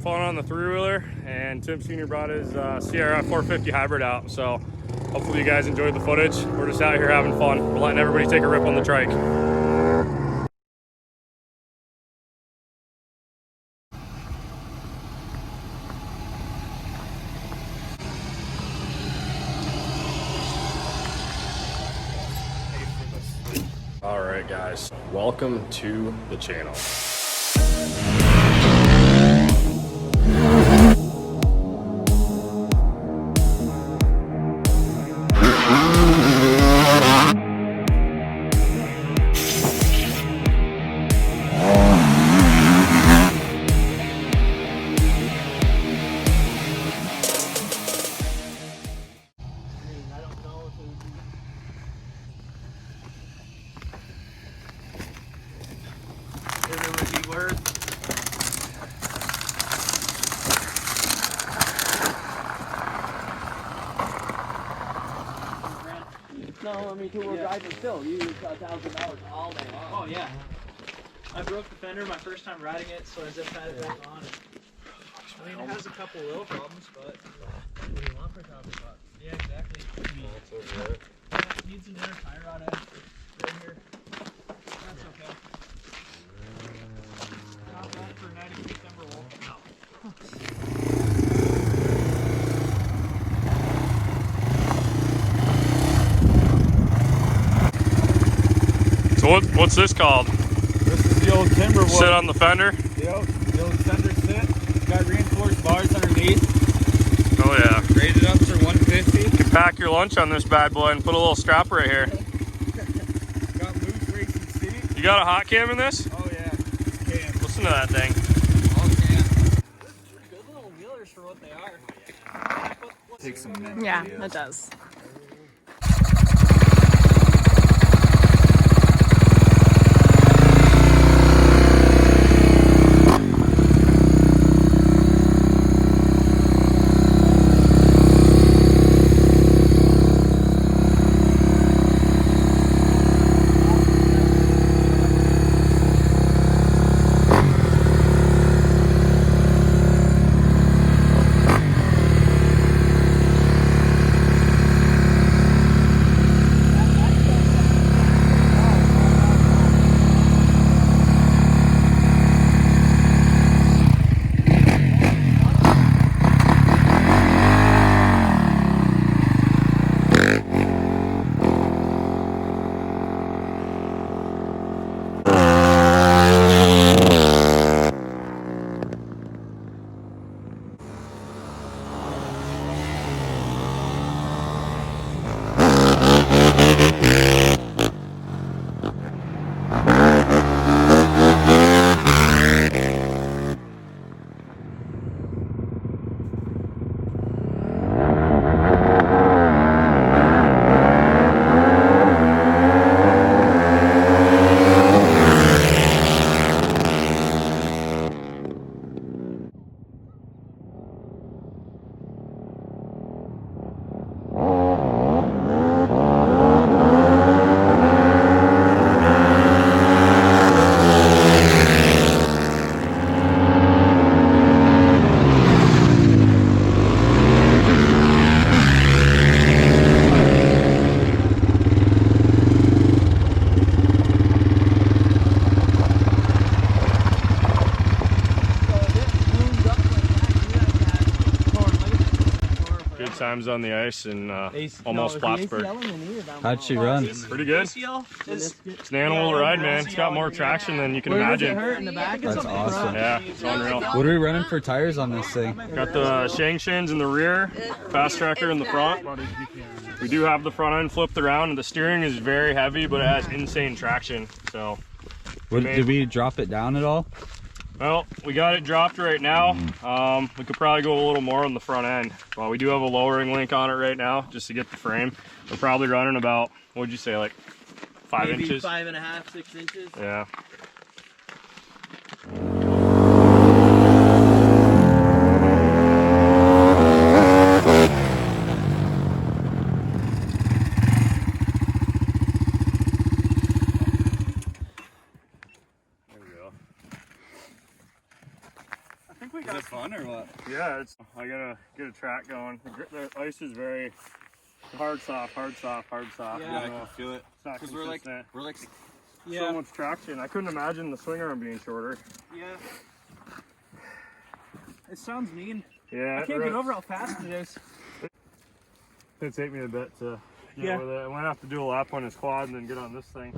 fun on the three-wheeler, and Tim Sr. brought his CRF 450 hybrid out. So hopefully you guys enjoyed the footage. We're just out here having fun. We're letting everybody take a rip on the trike. All right, guys, welcome to the channel. No, I mean two-wheel drive is still. You use $1,000 all day long. Oh yeah. I broke the fender my first time riding it, so I just had it back on. I mean, it has a couple little problems, but what do you want for $1,000? Yeah, exactly. It needs an inner tie rod out right here. That's okay. Not bad for 93 Timberwolf. No. So what's this called? This is the old Timberwolf. Sit on the fender? Yep, the old fender sit. It's got reinforced bars underneath. Oh yeah. Rated up for 150. You can pack your lunch on this bad boy and put a little strap right here. Got loose racing seat. You got a hot cam in this? Oh yeah, cam. Listen to that thing. All cam. Good little wheelers for what they are. Take some minutes. Yeah, it does. Times on the ice and almost Plattsburgh. How'd she run? Pretty good. It's an animal to ride, man. It's got more traction than you can imagine. That's awesome. Yeah, it's unreal. What are we running for tires on this thing? Got the Shang Shins in the rear, fast tracker in the front. We do have the front end flipped around, and the steering is very heavy, but it has insane traction. So, Did we drop it down at all? Well, we got it dropped right now. We could probably go a little more on the front end. Well, we do have a lowering link on it right now just to get the frame. We're probably running about, what'd you say, like 5 Maybe inches? 5.5, 6 inches. Yeah. Is it fun or I gotta get a track going. The ice is very hard, soft, hard, soft, hard, soft. Yeah, you I know, can feel it. it's not Because consistent. we're like, So much traction. I couldn't imagine the swing arm being shorter. Yeah. It sounds mean. Yeah. I can't get over how fast it is. It's take me a bit to get Yeah. with it. I might have to do a lap on his quad and then get on this thing.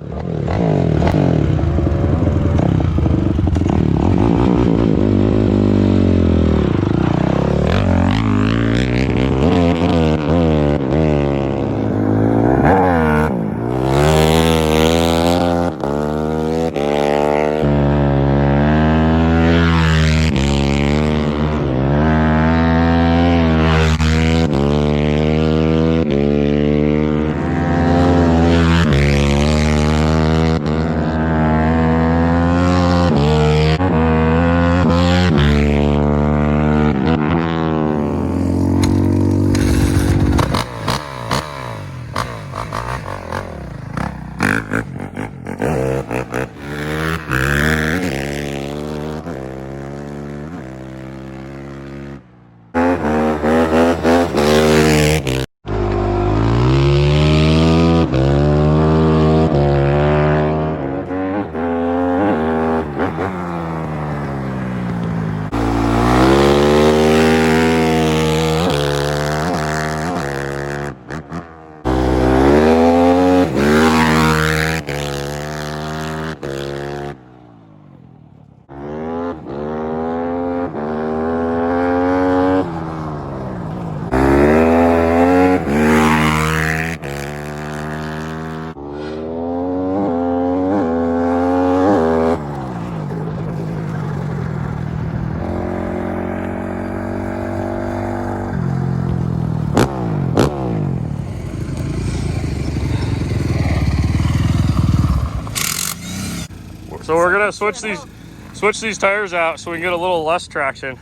So we're gonna switch these tires out so we can get a little less traction.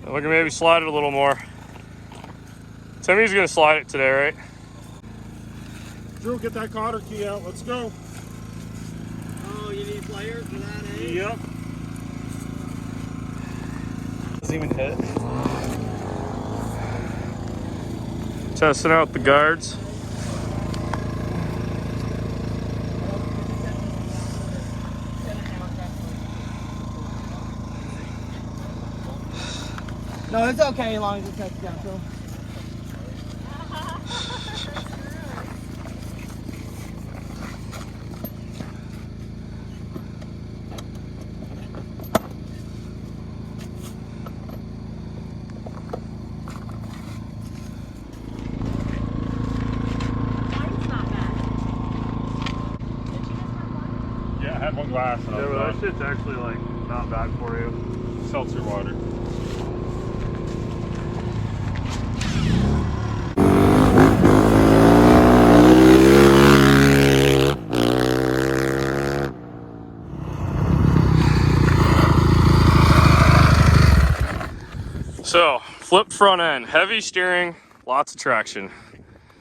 And we can maybe slide it a little more. Timmy's gonna slide it today, right? Drew, get that cotter key out. Let's go. oh, you need pliers for that, eh? Yep. Doesn't even hit. Testing out the guards. No, it's okay as long as it sets down to him. Yeah, I had one glass. And Yeah, but that shit's actually like not bad for you. seltzer water. So, flipped front end, heavy steering, lots of traction.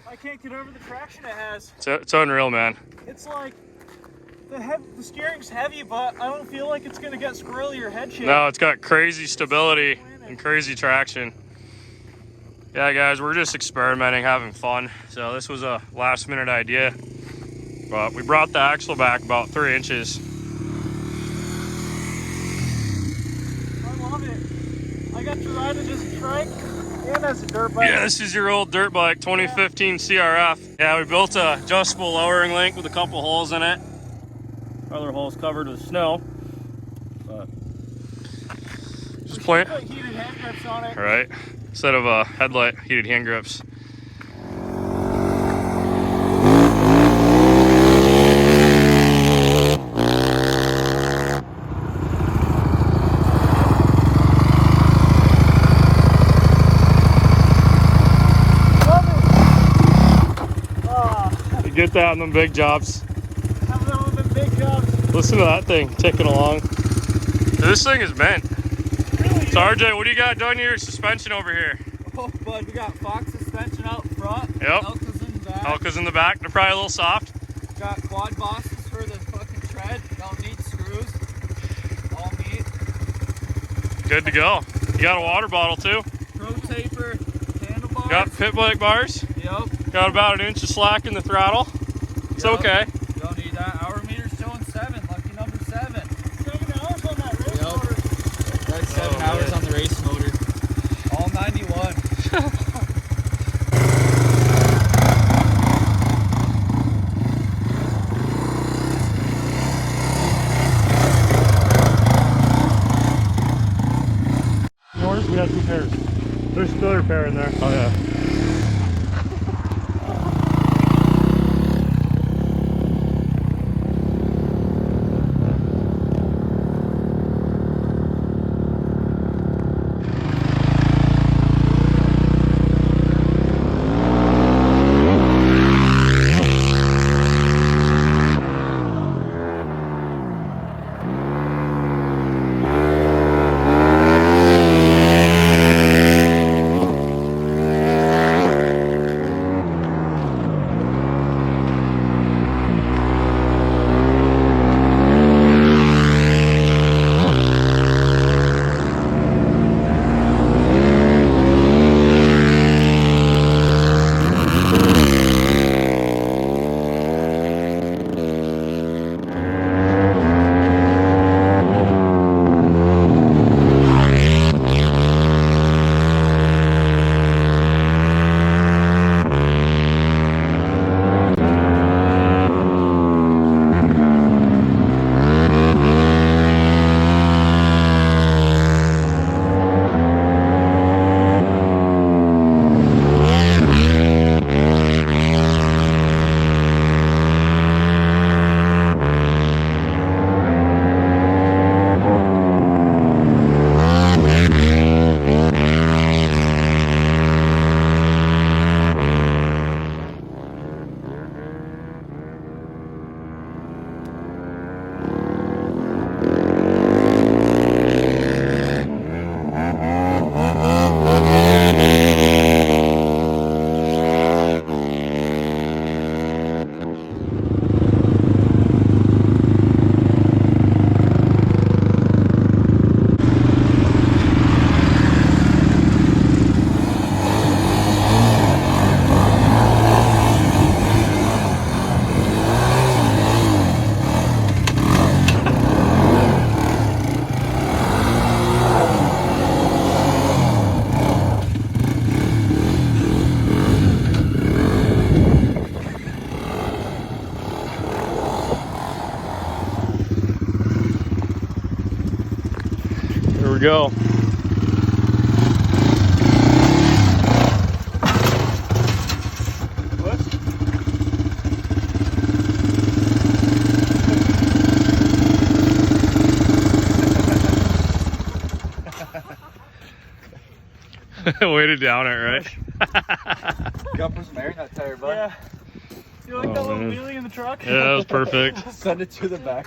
I can't get over the traction it has. It's unreal, man. It's like the steering's heavy, but I don't feel like it's gonna get squirrely or head shake. No, it's got crazy stability and crazy traction. Yeah, guys, we're just experimenting, having fun. So this was a last minute idea, but we brought the axle back about 3 inches. I love it. I got to ride it as a trike and as a dirt bike. Yeah, this is your old dirt bike, 2015 CRF. Yeah, we built a adjustable lowering link with a couple holes in it. Other holes covered with snow. But just plain. Put heated hand grips on it. Right, instead of a headlight, heated hand grips. You get that in them big jobs. Have them on the big jobs. Listen to that thing ticking along. This thing is bent. Really? So RJ, what do you got done to your suspension over here? Oh, bud, we got Fox suspension out front. Yep. Elka's in the back. Elka's in the back. They're probably a little soft. Got quad bosses for the fucking tread. All neat screws. All neat. Good to go. You got a water bottle too? Pro taper, handlebars. Got pit brake bars. Yep. Got about an inch of slack in the throttle. It's Yep. okay. Don't need that. Hour meter's showing 7. Lucky number 7. 7 hours on that race Yep. motor. That's 7 hours on the race motor. All 91. Yours? We have 2 pairs. There's another pair in there. Oh yeah. Here we go. Weighted down it, right? Got put some air in that tire, bud. Yeah. You like Oh, that little man. wheelie in the truck? Yeah, that was perfect. Send it to the back.